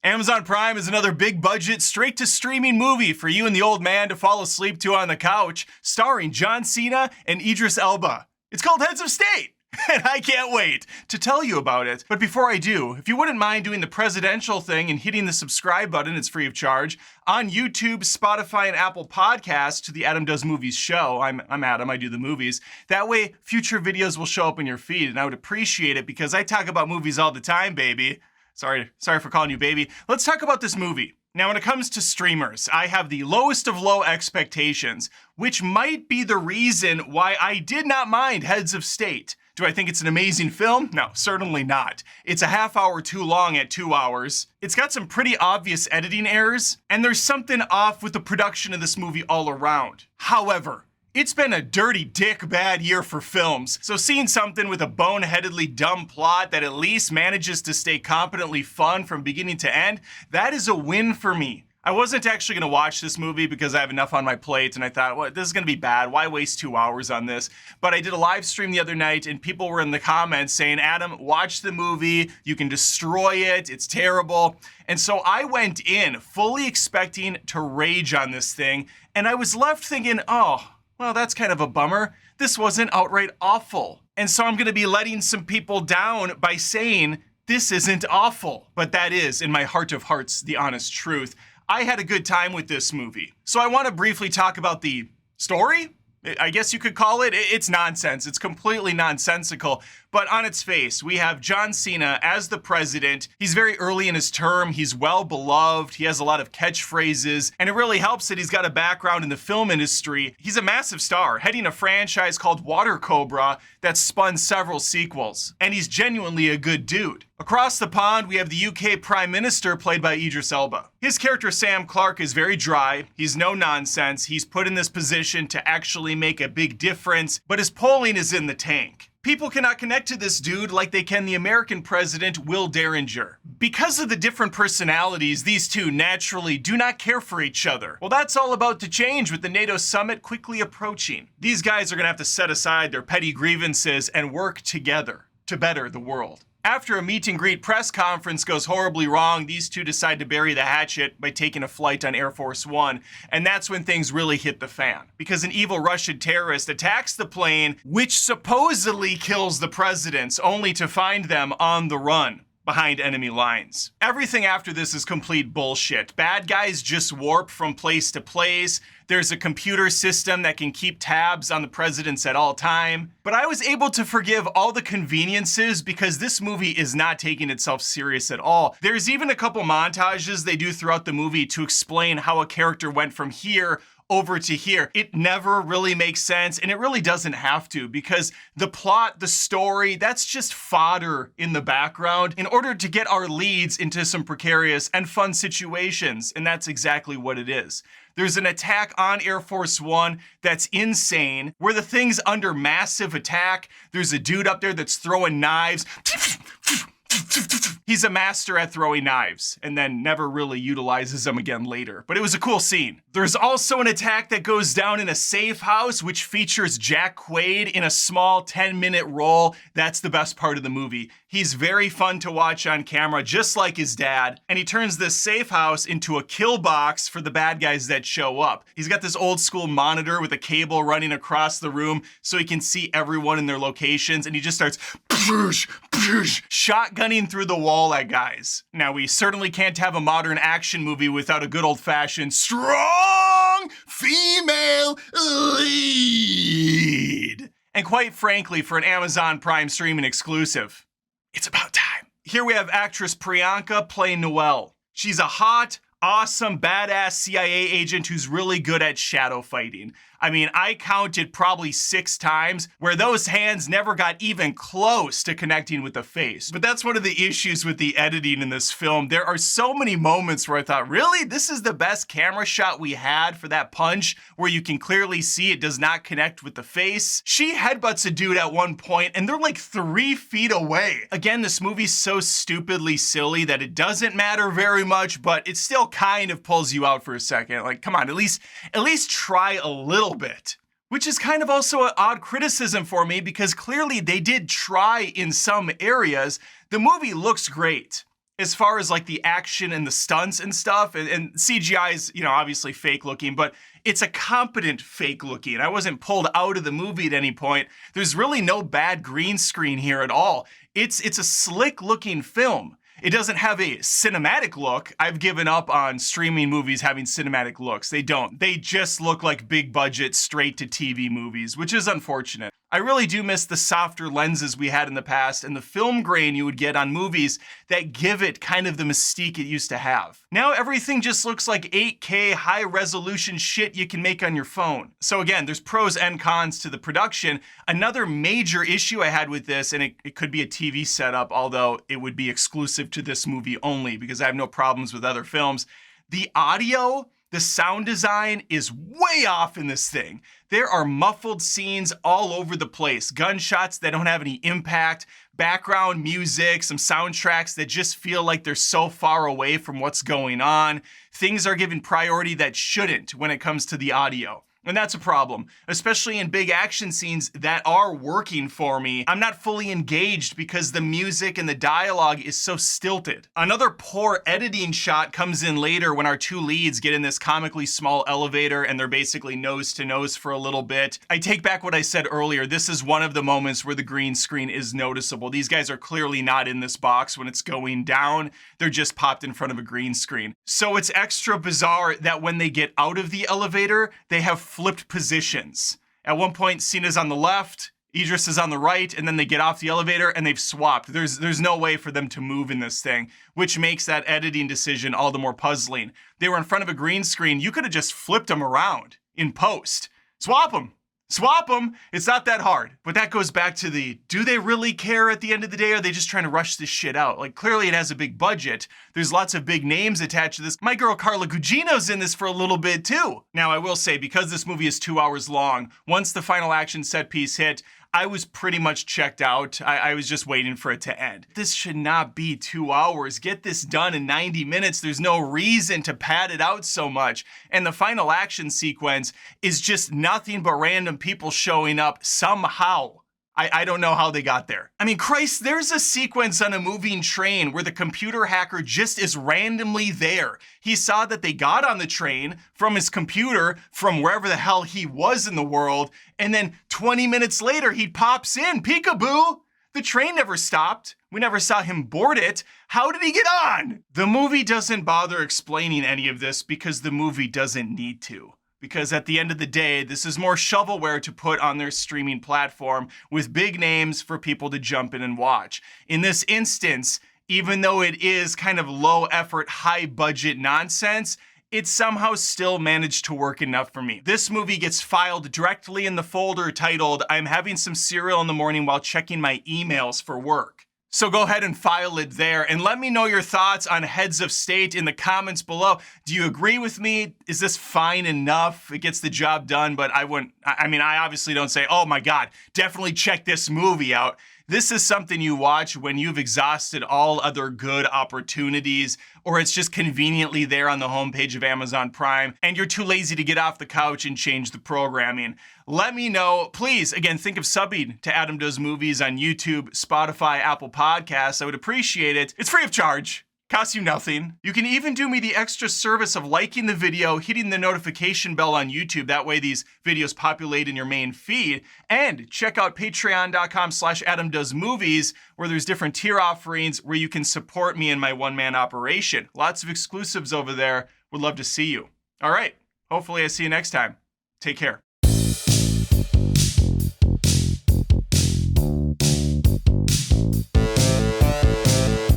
Amazon Prime is another big budget, straight to streaming movie for you and the old man to fall asleep to on the couch, starring John Cena and Idris Elba. It's called Heads of State, and I can't wait to tell you about it. But before I do, if you wouldn't mind doing the presidential thing and hitting the subscribe button, it's free of charge, on YouTube, Spotify, and Apple Podcasts to the Adam Does Movies show. I'm Adam, I do the movies. That way, future videos will show up in your feed, and I would appreciate it because I talk about movies all the time, baby. Sorry for calling you baby. Let's talk about this movie. Now, when it comes to streamers, I have the lowest of low expectations, which might be the reason why I did not mind Heads of State. Do I think it's an amazing film? No, certainly not. It's a half hour too long at 2 hours. It's got some pretty obvious editing errors, and there's something off with the production of this movie all around. However, it's been a dirty dick bad year for films, so seeing something with a boneheadedly dumb plot that at least manages to stay competently fun from beginning to end, that is a win for me. I wasn't actually going to watch this movie because I have enough on my plate, and I thought, well, this is going to be bad. Why waste 2 hours on this? But I did a live stream the other night, and people were in the comments saying, Adam, watch the movie. You can destroy it. It's terrible. And so I went in fully expecting to rage on this thing, and I was left thinking, oh, well, that's kind of a bummer. This wasn't outright awful. And so I'm going to be letting some people down by saying this isn't awful. But that is, in my heart of hearts, the honest truth. I had a good time with this movie. So I want to briefly talk about the story, I guess you could call it. It's nonsense. It's completely nonsensical. But on its face, we have John Cena as the president. He's very early in his term. He's well beloved. He has a lot of catchphrases. And it really helps that he's got a background in the film industry. He's a massive star, heading a franchise called Water Cobra that's spun several sequels. And he's genuinely a good dude. Across the pond, we have the UK Prime Minister, played by Idris Elba. His character, Sam Clark, is very dry. He's no nonsense. He's put in this position to actually make a big difference, but his polling is in the tank. People cannot connect to this dude like they can the American president, Will Derringer. Because of the different personalities, these two naturally do not care for each other. Well, that's all about to change with the NATO summit quickly approaching. These guys are gonna have to set aside their petty grievances and work together to better the world. After a meet and greet press conference goes horribly wrong, these two decide to bury the hatchet by taking a flight on Air Force One, and that's when things really hit the fan. Because an evil Russian terrorist attacks the plane, which supposedly kills the presidents, only to find them on the run behind enemy lines. Everything after this is complete bullshit. Bad guys just warp from place to place. There's a computer system that can keep tabs on the presidents at all time. But I was able to forgive all the conveniences because this movie is not taking itself serious at all. There's even a couple montages they do throughout the movie to explain how a character went from here over to here. It never really makes sense, and it really doesn't have to, because the plot, the story, that's just fodder in the background in order to get our leads into some precarious and fun situations, and that's exactly what it is. There's an attack on Air Force One that's insane, where the thing's under massive attack. There's a dude up there that's throwing knives. He's a master at throwing knives, and then never really utilizes them again later. But it was a cool scene. There's also an attack that goes down in a safe house, which features Jack Quaid in a small 10-minute role. That's the best part of the movie. He's very fun to watch on camera, just like his dad, and he turns this safe house into a kill box for the bad guys that show up. He's got this old school monitor with a cable running across the room so he can see everyone in their locations, and he just starts shotgunning through the wall at guys. Now, we certainly can't have a modern action movie without a good old-fashioned strong female lead. And quite frankly, for an Amazon Prime streaming exclusive, it's about time. Here we have actress Priyanka playing Noelle. She's a hot, awesome, badass CIA agent who's really good at shadow fighting. I mean, I counted probably 6 times where those hands never got even close to connecting with the face. But that's one of the issues with the editing in this film. There are so many moments where I thought, really? This is the best camera shot we had for that punch where you can clearly see it does not connect with the face. She headbutts a dude at one point and they're like 3 feet away. Again, this movie's so stupidly silly that it doesn't matter very much, but it still kind of pulls you out for a second. Like, come on, at least try a little bit. Which is kind of also an odd criticism for me because clearly they did try in some areas. The movie looks great. As far as like the action and the stunts and stuff, and CGI is, obviously fake looking, but it's a competent fake looking. I wasn't pulled out of the movie at any point. There's really no bad green screen here at all. It's a slick looking film. It doesn't have a cinematic look. I've given up on streaming movies having cinematic looks. They don't. They just look like big budget, straight to TV movies, which is unfortunate. I really do miss the softer lenses we had in the past and the film grain you would get on movies that give it kind of the mystique it used to have. Now everything just looks like 8K high resolution shit you can make on your phone. So again, there's pros and cons to the production. Another major issue I had with this, and it could be a TV setup, although it would be exclusive to this movie only because I have no problems with other films. The audio, the sound design is way off in this thing. There are muffled scenes all over the place, gunshots that don't have any impact, background music, some soundtracks that just feel like they're so far away from what's going on. Things are given priority that shouldn't when it comes to the audio. And that's a problem, especially in big action scenes that are working for me. I'm not fully engaged because the music and the dialogue is so stilted. Another poor editing shot comes in later when our two leads get in this comically small elevator and they're basically nose to nose for a little bit. I take back what I said earlier. This is one of the moments where the green screen is noticeable. These guys are clearly not in this box when it's going down. They're just popped in front of a green screen. So it's extra bizarre that when they get out of the elevator, they have flipped positions. At one point, Cena's on the left, Idris is on the right, and then they get off the elevator and they've swapped. There's no way for them to move in this thing, which makes that editing decision all the more puzzling. They were in front of a green screen. You could have just flipped them around in post. Swap them. Swap them. It's not that hard. But that goes back to do they really care at the end of the day? Or are they just trying to rush this shit out? Like, clearly it has a big budget. There's lots of big names attached to this. My girl Carla Gugino's in this for a little bit too. Now, I will say, because this movie is 2 hours long, once the final action set piece hit, I was pretty much checked out. I was just waiting for it to end. This should not be 2 hours. Get this done in 90 minutes. There's no reason to pad it out so much. And the final action sequence is just nothing but random people showing up somehow. I don't know how they got there. I mean, Christ, there's a sequence on a moving train where the computer hacker just is randomly there. He saw that they got on the train from his computer from wherever the hell he was in the world, and then 20 minutes later, he pops in. Peekaboo! The train never stopped. We never saw him board it. How did he get on? The movie doesn't bother explaining any of this because the movie doesn't need to. Because at the end of the day, this is more shovelware to put on their streaming platform with big names for people to jump in and watch. In this instance, even though it is kind of low effort, high budget nonsense, it somehow still managed to work enough for me. This movie gets filed directly in the folder titled, "I'm having some cereal in the morning while checking my emails for work." So go ahead and file it there and let me know your thoughts on Heads of State in the comments below. Do you agree with me? Is this fine enough? It gets the job done, but I obviously don't say, oh my God, definitely check this movie out. This is something you watch when you've exhausted all other good opportunities, or it's just conveniently there on the homepage of Amazon Prime, and you're too lazy to get off the couch and change the programming. Let me know. Please, again, think of subbing to Adam Does Movies on YouTube, Spotify, Apple Podcasts. I would appreciate it. It's free of charge. Costs you nothing. You can even do me the extra service of liking the video, hitting the notification bell on YouTube. That way these videos populate in your main feed. And check out patreon.com/AdamDoesMovies, where there's different tier offerings where you can support me in my one-man operation. Lots of exclusives over there. Would love to see you. All right. Hopefully I see you next time. Take care.